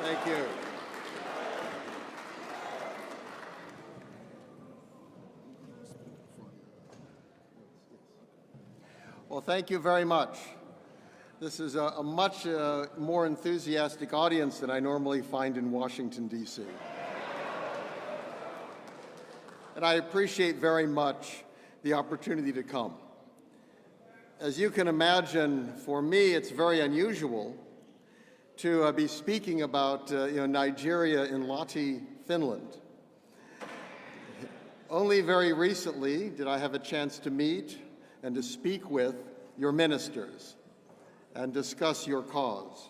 Thank you. Well, thank you very much. This is a much more enthusiastic audience than I normally find in Washington, D.C. And I appreciate very much the opportunity to come. As you can imagine, for me, it's very unusual to be speaking about Nigeria in Lahti, Finland. Only very recently did I have a chance to meet and to speak with your ministers and discuss your cause.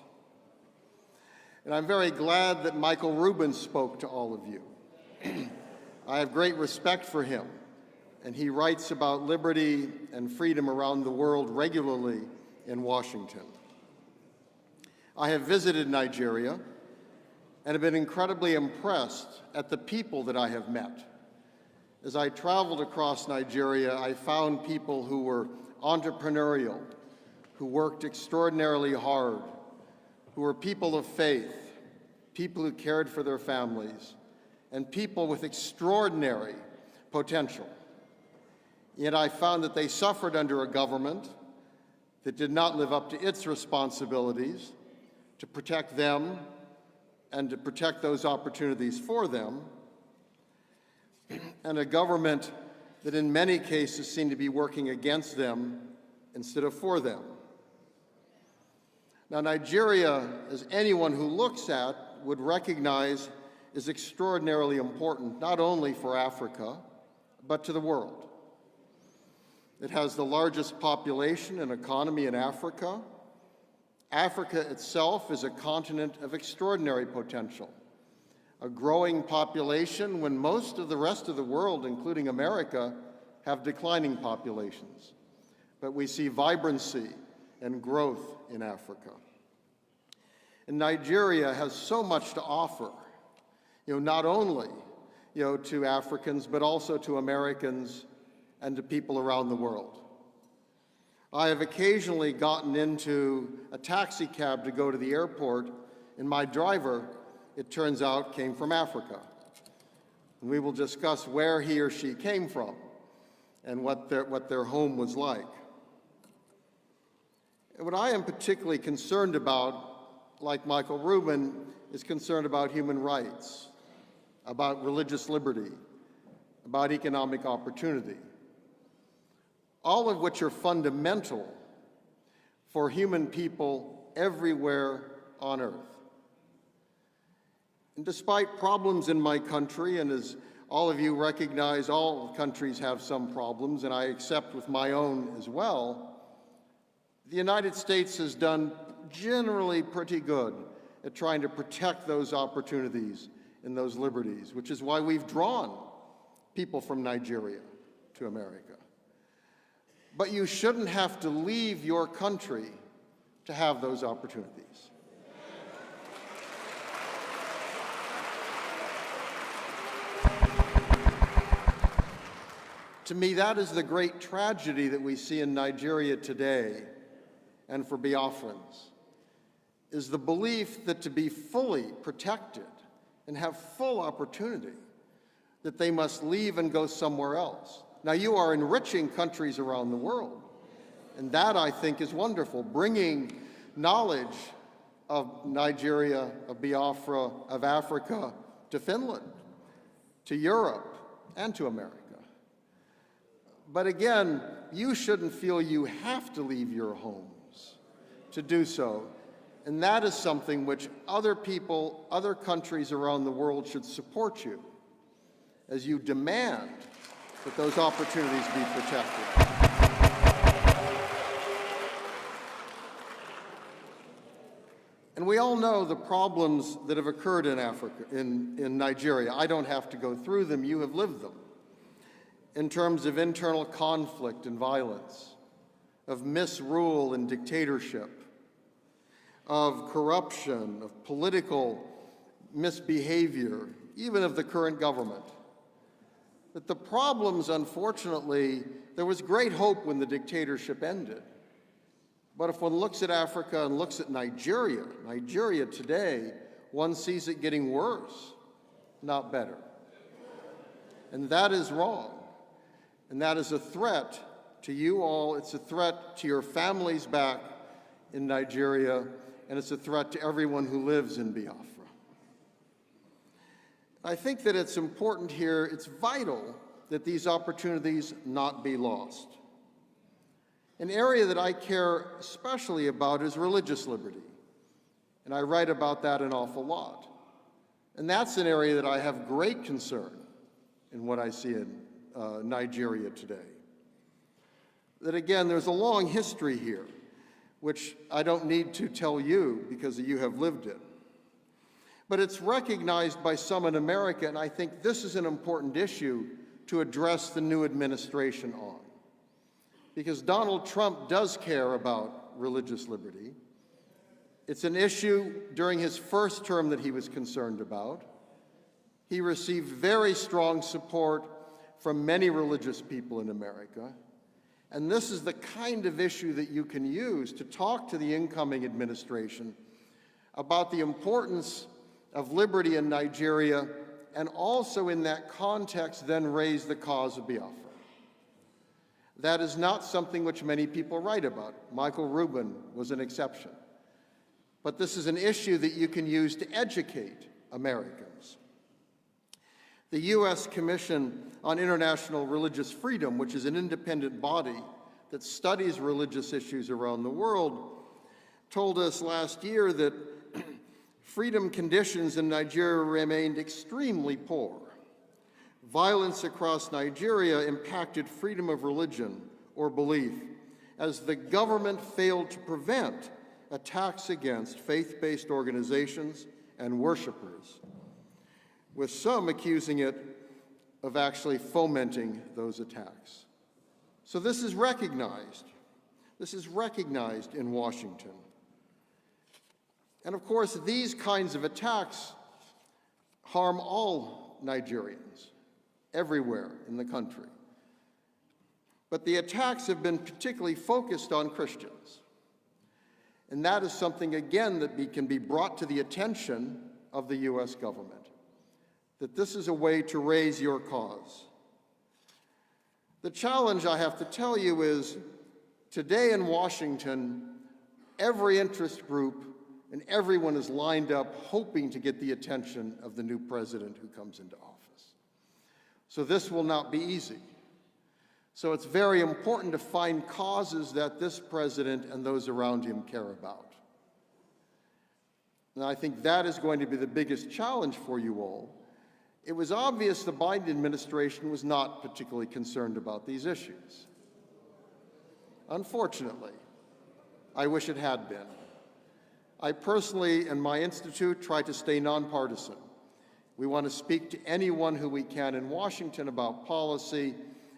And I'm very glad that Michael Rubin spoke to all of you. I have great respect for him, and he writes about liberty and freedom around the world regularly in Washington. I have visited Nigeria and have been incredibly impressed at the people that I have met. As I traveled across Nigeria, I found people who were entrepreneurial, who worked extraordinarily hard, who were people of faith, people who cared for their families, and people with extraordinary potential. Yet I found that they suffered under a government that did not live up to its responsibilities to protect them and to protect those opportunities for them, and a government that in many cases seemed to be working against them instead of for them. Now, Nigeria, as anyone who looks at would recognize, is extraordinarily important, not only for Africa, but to the world. It has the largest population and economy in Africa. Africa itself is a continent of extraordinary potential, a growing population when most of the rest of the world, including America, have declining populations. But we see vibrancy and growth in Africa. And Nigeria has so much to offer, not only to Africans, but also to Americans and to people around the world. I have occasionally gotten into a taxi cab to go to the airport, and my driver, it turns out, came from Africa. And we will discuss where he or she came from and what their home was like. And what I am particularly concerned about, like Michael Rubin, is concerned about human rights, about religious liberty, about economic opportunity, all of which are fundamental for human people everywhere on earth. And despite problems in my country, and as all of you recognize, all countries have some problems, and I accept with my own as well, the United States has done generally pretty good at trying to protect those opportunities and those liberties, which is why we've drawn people from Nigeria to America. But you shouldn't have to leave your country to have those opportunities. To me, that is the great tragedy that we see in Nigeria today, and for Biafrans, is the belief that to be fully protected and have full opportunity, that they must leave and go somewhere else. Now, you are enriching countries around the world, and that, I think, is wonderful, bringing knowledge of Nigeria, of Biafra, of Africa to Finland, to Europe, and to America. But again, you shouldn't feel you have to leave your homes to do so, and that is something which other people, other countries around the world should support you as you demand that those opportunities be protected. And we all know the problems that have occurred in Africa, in Nigeria. I don't have to go through them, you have lived them. In terms of internal conflict and violence, of misrule and dictatorship, of corruption, of political misbehavior, even of the current government. But the problems, unfortunately, there was great hope when the dictatorship ended. But if one looks at Africa and looks at Nigeria, Nigeria today, one sees it getting worse, not better. And that is wrong. And that is a threat to you all. It's a threat to your families back in Nigeria, and it's a threat to everyone who lives in Biafra. I think that it's important here, it's vital that these opportunities not be lost. An area that I care especially about is religious liberty, and I write about that an awful lot. And that's an area that I have great concern in what I see in Nigeria today. That again, there's a long history here, which I don't need to tell you because you have lived it. But it's recognized by some in America, and I think this is an important issue to address the new administration on. Because Donald Trump does care about religious liberty. It's an issue during his first term that he was concerned about. He received very strong support from many religious people in America. And this is the kind of issue that you can use to talk to the incoming administration about the importance of liberty in Nigeria, and also in that context then raise the cause of Biafra. That is not something which many people write about. Michael Rubin was an exception. But this is an issue that you can use to educate Americans. The U.S. Commission on International Religious Freedom, which is an independent body that studies religious issues around the world, told us last year that freedom conditions in Nigeria remained extremely poor. Violence across Nigeria impacted freedom of religion or belief as the government failed to prevent attacks against faith-based organizations and worshipers, with some accusing it of actually fomenting those attacks. So this is recognized. This is recognized in Washington. And of course, these kinds of attacks harm all Nigerians, everywhere in the country. But the attacks have been particularly focused on Christians. And that is something, again, that can be brought to the attention of the U.S. government, that this is a way to raise your cause. The challenge, I have to tell you, is today in Washington, every interest group and everyone is lined up hoping to get the attention of the new president who comes into office. So this will not be easy. So it's very important to find causes that this president and those around him care about. And I think that is going to be the biggest challenge for you all. It was obvious the Biden administration was not particularly concerned about these issues. Unfortunately, I wish it had been. I personally and my institute try to stay nonpartisan. We want to speak to anyone who we can in Washington about policy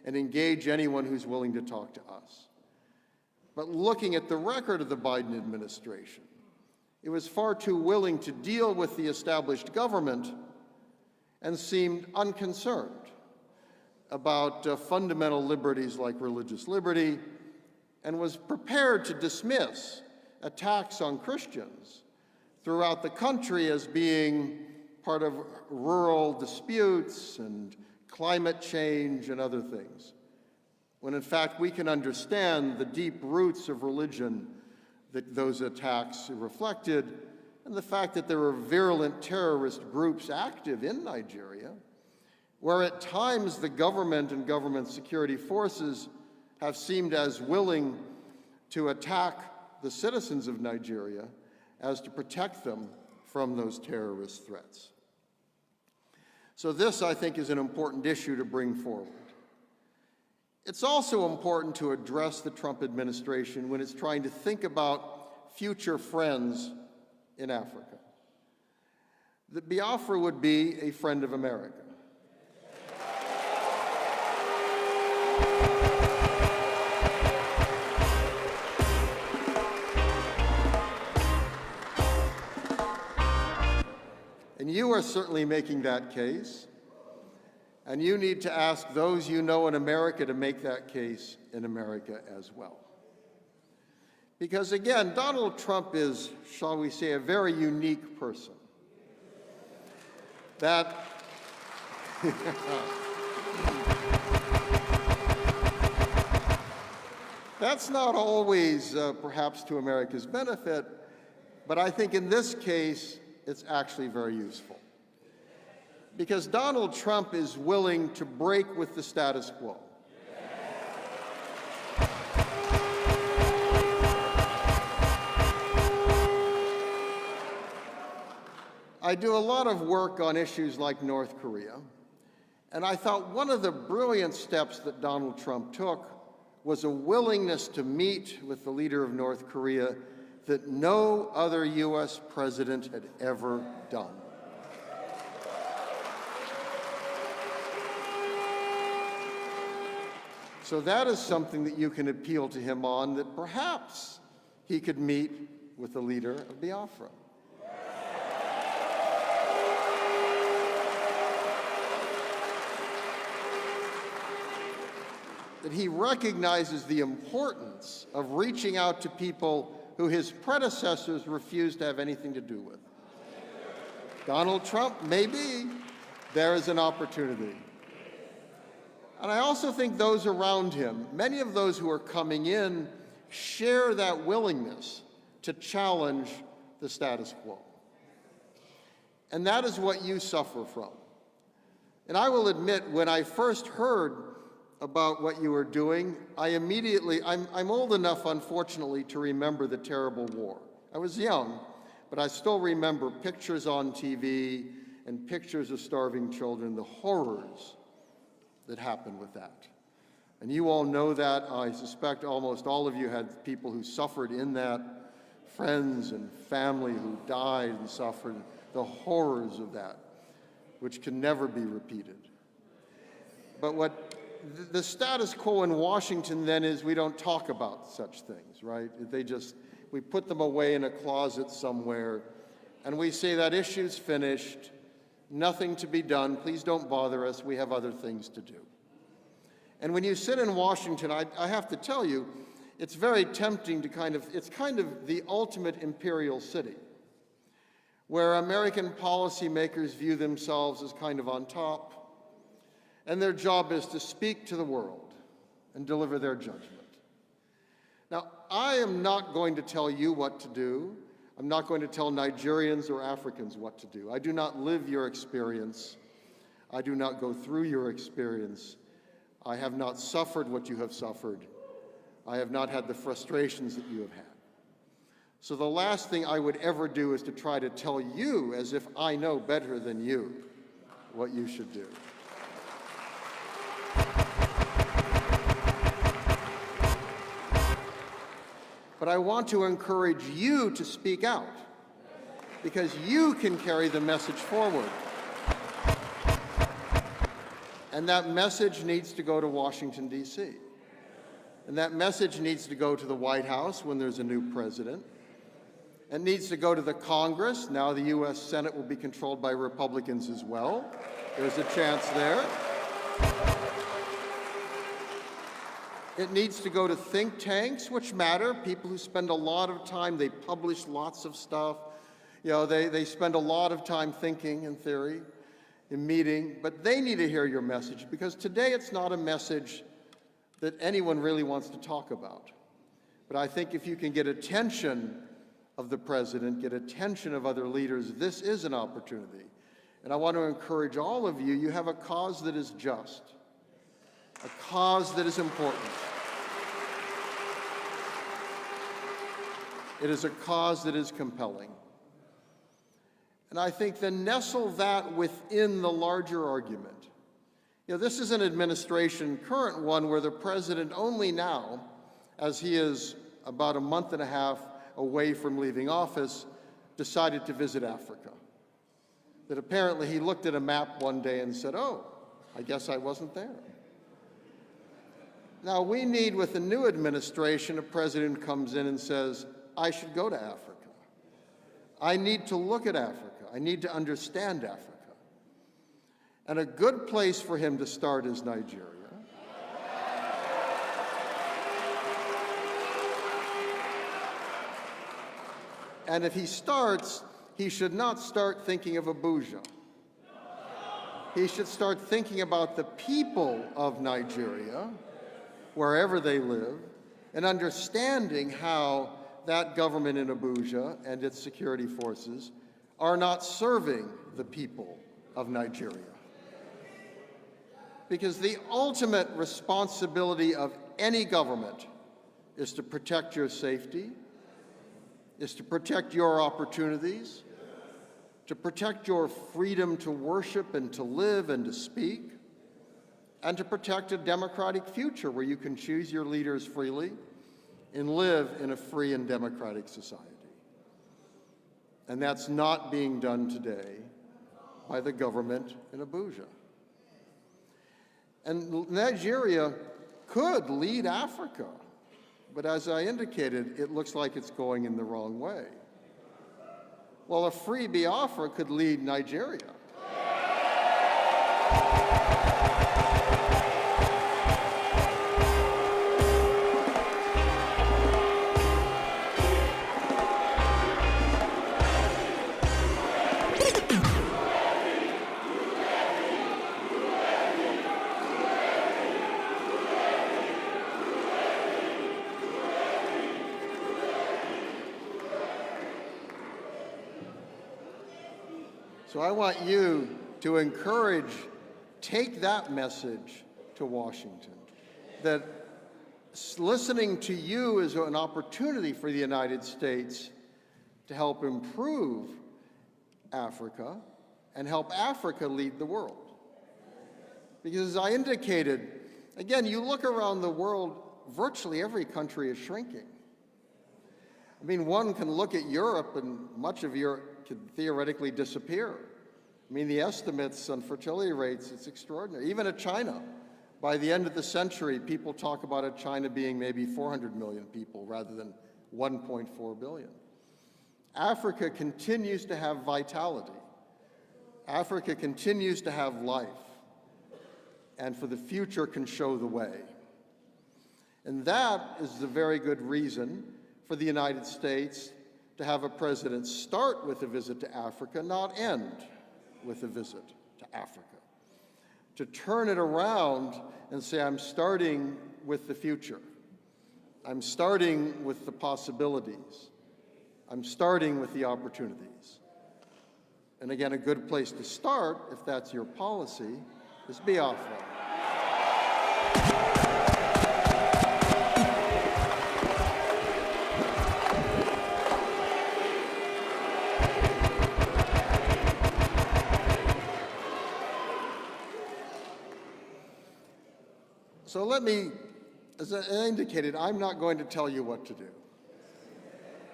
and engage anyone who's willing to talk to us. But looking at the record of the Biden administration, it was far too willing to deal with the established government and seemed unconcerned about fundamental liberties like religious liberty, and was prepared to dismiss attacks on Christians throughout the country as being part of rural disputes and climate change and other things, when in fact we can understand the deep roots of religion that those attacks reflected, and the fact that there are virulent terrorist groups active in Nigeria, where at times the government and government security forces have seemed as willing to attack the citizens of Nigeria as to protect them from those terrorist threats. So this, I think, is an important issue to bring forward. It's also important to address the Trump administration when it's trying to think about future friends in Africa. That Biafra would be a friend of America. And you are certainly making that case, and you need to ask those you know in America to make that case in America as well. Because again, Donald Trump is, shall we say, a very unique person. That That's not always perhaps to America's benefit, but I think in this case, it's actually very useful. Because Donald Trump is willing to break with the status quo. I do a lot of work on issues like North Korea, and I thought one of the brilliant steps that Donald Trump took was a willingness to meet with the leader of North Korea that no other U.S. president had ever done. So that is something that you can appeal to him on, that perhaps he could meet with the leader of Biafra. That he recognizes the importance of reaching out to people who his predecessors refused to have anything to do with. Donald Trump, maybe there is an opportunity. And I also think those around him, many of those who are coming in, share that willingness to challenge the status quo. And that is what you suffer from. And I will admit, when I first heard about what you were doing, I'm old enough, unfortunately, to remember the terrible war. I was young, but I still remember pictures on TV and pictures of starving children, the horrors that happened with that. And you all know that. I suspect almost all of you had people who suffered in that, friends and family who died and suffered the horrors of that, which can never be repeated. But what the status quo in Washington then is, we don't talk about such things, right? We put them away in a closet somewhere, and we say that issue's finished, nothing to be done, please don't bother us, we have other things to do. And when you sit in Washington, I have to tell you, it's very tempting to it's kind of the ultimate imperial city, where American policymakers view themselves as kind of on top, and their job is to speak to the world and deliver their judgment. Now, I am not going to tell you what to do. I'm not going to tell Nigerians or Africans what to do. I do not live your experience. I do not go through your experience. I have not suffered what you have suffered. I have not had the frustrations that you have had. So the last thing I would ever do is to try to tell you, as if I know better than you, what you should do. But I want to encourage you to speak out, because you can carry the message forward. And that message needs to go to Washington, D.C. And that message needs to go to the White House when there's a new president. It needs to go to the Congress. Now the U.S. Senate will be controlled by Republicans as well. There's a chance there. It needs to go to think tanks, which matter, people who spend a lot of time, they publish lots of stuff. You know, they spend a lot of time thinking in theory, in meeting, but they need to hear your message, because today it's not a message that anyone really wants to talk about. But I think if you can get attention of the president, get attention of other leaders, this is an opportunity. And I want to encourage all of you, you have a cause that is just, a cause that is important. It is a cause that is compelling. And I think then nestle that within the larger argument. You know, this is an administration, current one, where the president only now, as he is about a month and a half away from leaving office, decided to visit Africa. That apparently he looked at a map one day and said, oh, I guess I wasn't there. Now, we need, with the new administration, a president who comes in and says, I should go to Africa. I need to look at Africa. I need to understand Africa. And a good place for him to start is Nigeria. And if he starts, he should not start thinking of Abuja. He should start thinking about the people of Nigeria, wherever they live, and understanding how that government in Abuja and its security forces are not serving the people of Nigeria. Because the ultimate responsibility of any government is to protect your safety, is to protect your opportunities, to protect your freedom to worship and to live and to speak, and to protect a democratic future where you can choose your leaders freely and live in a free and democratic society. And that's not being done today by the government in Abuja. And Nigeria could lead Africa, but as I indicated, it looks like it's going in the wrong way. Well, a free Biafra could lead Nigeria. So I want you to take that message to Washington, that listening to you is an opportunity for the United States to help improve Africa and help Africa lead the world. Because as I indicated, again, you look around the world, virtually every country is shrinking. I mean, one can look at Europe, and much of Europe could theoretically disappear. I mean, the estimates on fertility rates, it's extraordinary. Even at China, by the end of the century, people talk about China being maybe 400 million people rather than 1.4 billion. Africa continues to have vitality. Africa continues to have life, and for the future can show the way. And that is the very good reason for the United States to have a president start with a visit to Africa, not end with a visit to Africa. To turn it around and say, I'm starting with the future. I'm starting with the possibilities. I'm starting with the opportunities. And again, a good place to start, if that's your policy, is Biafra. So let me, as I indicated, I'm not going to tell you what to do.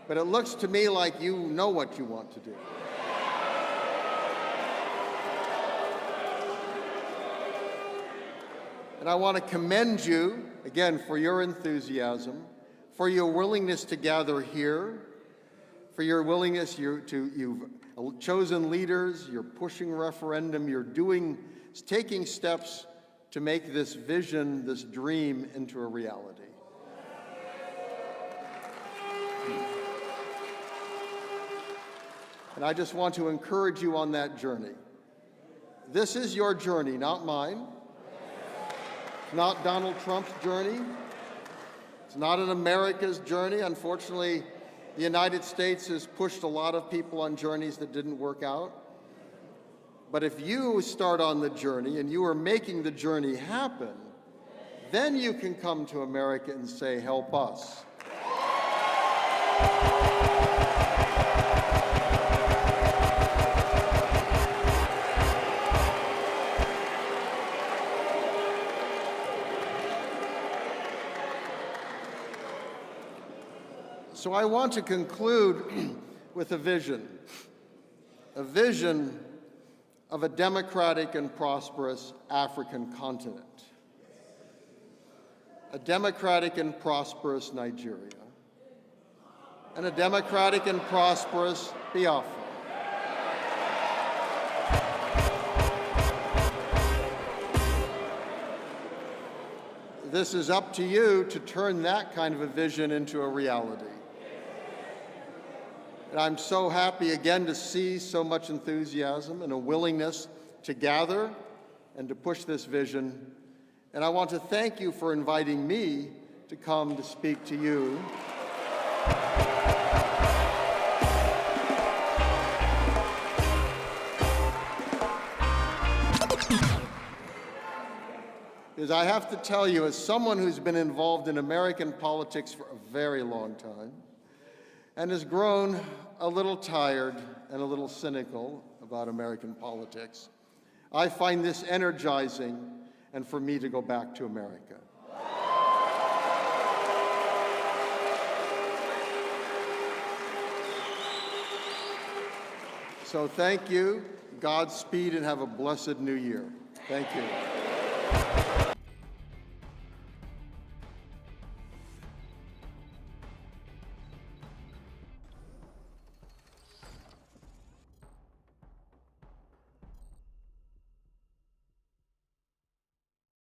But it looks to me like you know what you want to do. And I want to commend you, again, for your enthusiasm, for your willingness to gather here, for your willingness you've chosen leaders, you're pushing referendum, you're taking steps to make this vision, this dream, into a reality. And I just want to encourage you on that journey. This is your journey, not mine. It's not Donald Trump's journey. It's not an America's journey. Unfortunately, the United States has pushed a lot of people on journeys that didn't work out. But if you start on the journey and you are making the journey happen, then you can come to America and say, help us. So I want to conclude with a vision of a democratic and prosperous African continent, a democratic and prosperous Nigeria, and a democratic and prosperous Biafra. This is up to you to turn that kind of a vision into a reality. And I'm so happy again to see so much enthusiasm and a willingness to gather and to push this vision. And I want to thank you for inviting me to come to speak to you. Because I have to tell you, as someone who's been involved in American politics for a very long time and has grown a little tired and a little cynical about American politics, I find this energizing and for me to go back to America. So thank you, Godspeed, and have a blessed new year. Thank you.